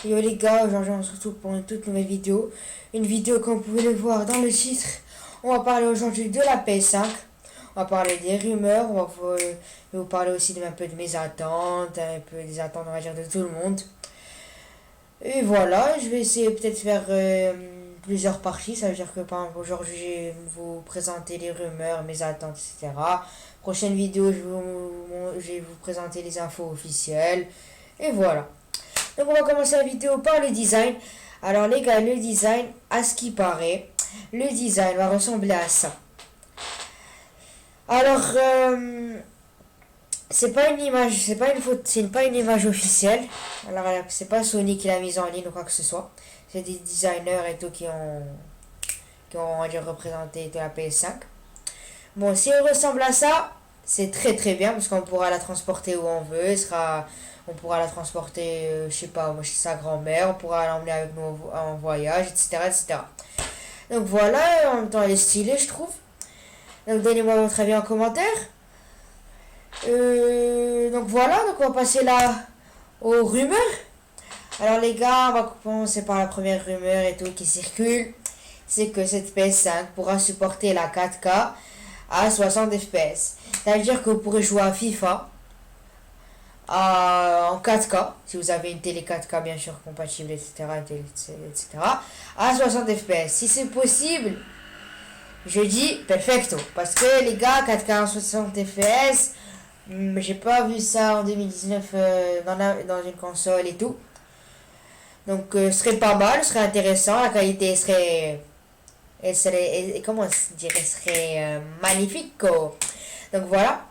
Yo les gars, aujourd'hui on se retrouve pour une toute nouvelle vidéo. Une vidéo comme vous pouvez le voir dans le titre. On va parler aujourd'hui de la PS5. On va parler des rumeurs. Je vais vous parler aussi un peu de mes attentes. Un peu des attentes on va dire de tout le monde. Et voilà, je vais essayer peut-être faire plusieurs parties. Ça veut dire que par exemple aujourd'hui je vais vous présenter les rumeurs, mes attentes, etc. Prochaine vidéo je vais vous présenter les infos officielles. Et voilà. Donc on va commencer la vidéo par le design. Alors les gars, le design, à ce qui paraît, le design va ressembler à ça. Alors, c'est pas une image, c'est pas une photo, c'est pas une image officielle. Alors c'est pas Sony qui l'a mise en ligne ou quoi que ce soit. C'est des designers et tout qui ont on va dire, représenté de la PS5. Bon, si elle ressemble à ça, c'est très très bien parce qu'on pourra la transporter où on veut. On pourra la transporter, je sais pas, chez sa grand-mère, on pourra l'emmener avec nous en voyage, etc., etc. Donc voilà, en même temps elle est stylée, je trouve. Donc donnez-moi votre avis en commentaire. Donc voilà, donc on va passer là aux rumeurs. Alors les gars, on va commencer par la première rumeur et tout qui circule. C'est que cette PS5 pourra supporter la 4K à 60 FPS. Ça veut dire que vous pourrez jouer à FIFA en 4K, si vous avez une télé 4K bien sûr compatible, etc., à 60 FPS. Si c'est possible, je dis perfecto. Parce que les gars, 4K à 60 FPS, j'ai pas vu ça en 2019 dans une console et tout. Donc ce serait pas mal, ce serait intéressant, la qualité serait... comment dire, elle serait magnifique quoi. Donc voilà.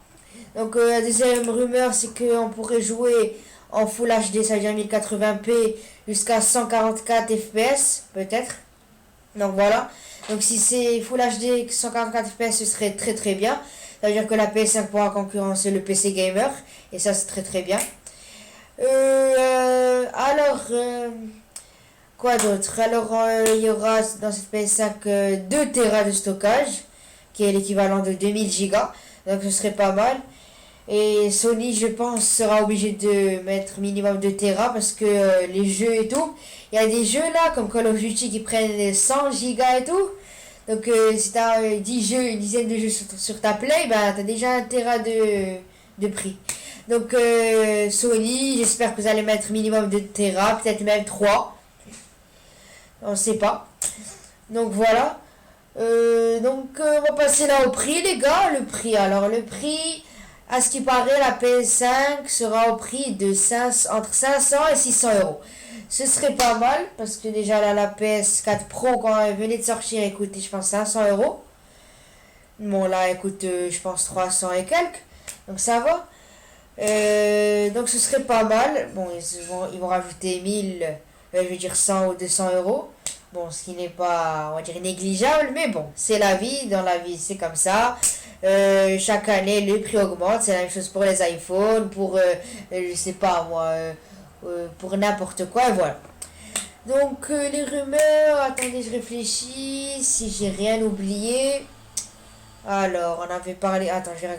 Donc la deuxième rumeur c'est qu'on pourrait jouer en Full HD, ça veut dire 1080p jusqu'à 144 FPS peut-être. Donc voilà. Donc si c'est Full HD 144 FPS ce serait très très bien. Ça veut dire que la PS5 pourra concurrencer le PC gamer et ça c'est très très bien. Quoi d'autre? Alors il y aura dans cette PS5 2 Tera de stockage qui est l'équivalent de 2000 Go. Donc ce serait pas mal. Et Sony, je pense, sera obligé de mettre minimum de Tera parce que les jeux et tout, il y a des jeux là comme Call of Duty qui prennent 100 gigas et tout. Donc si tu as 10 jeux, une dizaine de jeux sur ta Play, bah tu as déjà un Tera de prix. Donc Sony, j'espère que vous allez mettre minimum de Tera, peut-être même 3. On sait pas. Donc voilà. On va passer là au prix les gars. Le prix, alors le prix... À ce qui paraît, la PS5 sera au prix de entre 500 et 600 euros. Ce serait pas mal, parce que déjà là, la PS4 Pro, quand elle venait de sortir, elle coûtait, je pense, 500 euros. Bon, là, elle coûte, je pense, 300 et quelques. Donc ça va. Donc ce serait pas mal. Bon, ils vont rajouter 1000, je veux dire 100 ou 200 euros. Bon, ce qui n'est pas, on va dire, négligeable, mais bon, c'est la vie. Dans la vie, c'est comme ça. Chaque année le prix augmente, c'est la même chose pour les iPhones, pour je sais pas moi, pour n'importe quoi, et voilà. Donc les rumeurs, attendez je réfléchis si j'ai rien oublié. Alors on avait parlé, attends je vais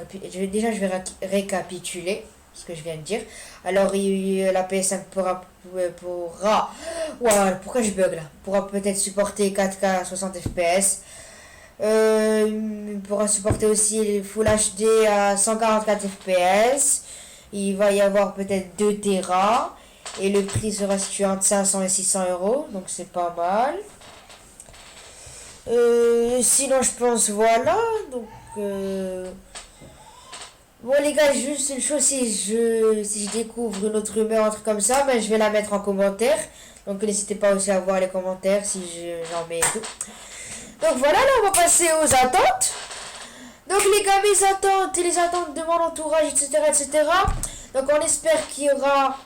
récapituler ce que je viens de dire. Alors la PS5 voilà, pourquoi je bug là, pourra peut-être supporter 4K à 60 FPS. Il pourra supporter aussi les Full HD à 144 FPS. Il va y avoir peut-être 2 Tera. Et le prix sera situé entre 500 et 600 euros. Donc c'est pas mal. Sinon je pense voilà. Donc bon les gars, juste une chose, si je découvre une autre rumeur, un truc comme ça, ben, je vais la mettre en commentaire. Donc n'hésitez pas aussi à voir les commentaires si j'en mets et tout. Donc voilà, là on va passer aux attentes. Donc les gars, mes attentes et les attentes de mon entourage, etc. etc. Donc on espère qu'il y aura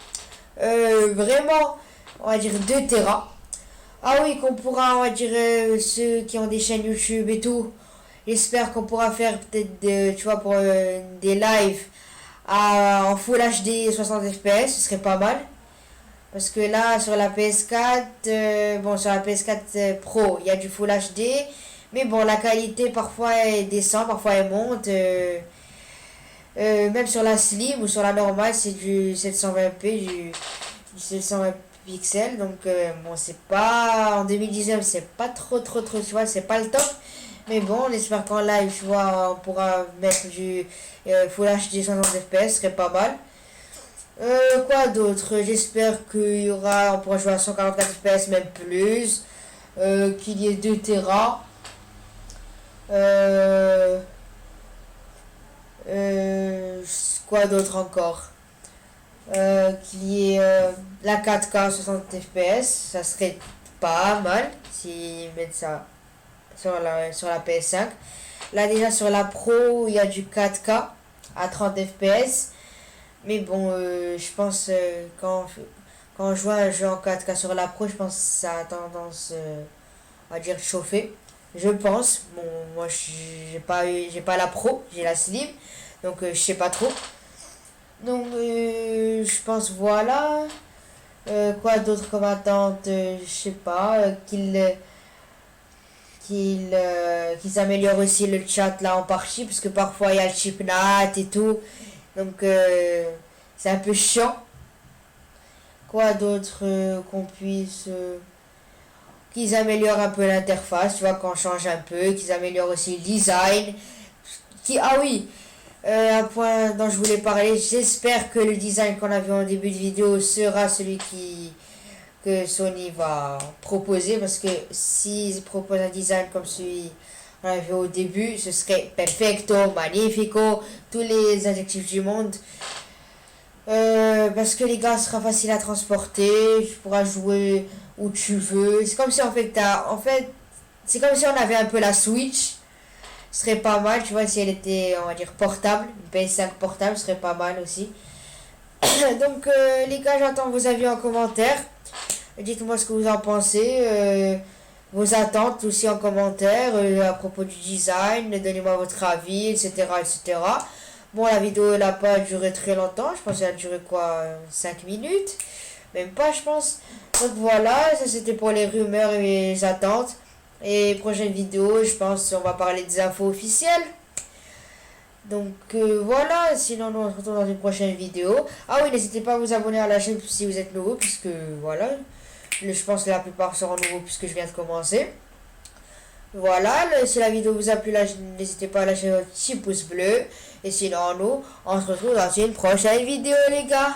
vraiment, on va dire 2 Tera. Ah oui, qu'on pourra, on va dire, ceux qui ont des chaînes YouTube et tout, j'espère qu'on pourra faire peut-être, tu vois, pour des lives en Full HD 60 FPS, ce serait pas mal. Parce que là, sur la PS4, sur la PS4 Pro, il y a du Full HD. Mais bon, la qualité, parfois, elle descend, parfois, elle monte. Même sur la Slim ou sur la normale, c'est du 720p, du 720p pixels. Donc bon, c'est pas en 2019, c'est pas trop, tu vois, c'est pas le top. Mais bon, on espère qu'en live, tu vois, on pourra mettre du Full HD 60 FPS, ce serait pas mal. Quoi d'autre? J'espère qu'il y aura, on pourra jouer à 144 FPS, même plus. Qu'il y ait 2 Tera. Euh, quoi d'autre encore? Qu'il y ait la 4K 60 FPS, ça serait pas mal s'ils mettent ça sur la PS5. Là déjà sur la Pro, il y a du 4K à 30 FPS. Mais bon, je pense quand on joue à un jeu en 4K sur la Pro, je pense que ça a tendance à dire chauffer. Je pense. Bon, moi j'ai pas la Pro, j'ai la Slim. Donc je sais pas trop. Donc je pense voilà. Quoi d'autre comme attente, je sais pas. Qu'ils améliorent aussi le chat là en partie, parce que parfois il y a le chip NAT et tout. Donc c'est un peu chiant. Quoi d'autre qu'on puisse... qu'ils améliorent un peu l'interface, tu vois, qu'on change un peu, qu'ils améliorent aussi le design. Ah oui, un point dont je voulais parler, j'espère que le design qu'on a vu en début de vidéo sera celui que Sony va proposer, parce que s'ils proposent un design comme celui qu'on a vu au début, ce serait perfecto, magnifico, tous les adjectifs du monde. Parce que les gars, ce sera facile à transporter, tu pourras jouer où tu veux. C'est comme si c'est comme si on avait un peu la Switch. Ce serait pas mal, tu vois, si elle était, on va dire, portable. Une PS5 portable serait pas mal aussi. Donc, les gars, j'attends vos avis en commentaire. Dites-moi ce que vous en pensez. Vos attentes aussi en commentaire à propos du design. Donnez-moi votre avis, etc., etc. Bon, la vidéo elle n'a pas duré très longtemps. Je pense qu'elle a duré quoi, 5 minutes. Même pas, je pense. Donc voilà, ça c'était pour les rumeurs et les attentes. Et prochaine vidéo, je pense on va parler des infos officielles. Donc voilà, sinon nous on se retrouve dans une prochaine vidéo. Ah oui, n'hésitez pas à vous abonner à la chaîne si vous êtes nouveau, puisque voilà, je pense que la plupart seront nouveaux puisque je viens de commencer. Voilà, si la vidéo vous a plu, n'hésitez pas à lâcher votre petit pouce bleu. Et sinon nous, on se retrouve dans une prochaine vidéo les gars.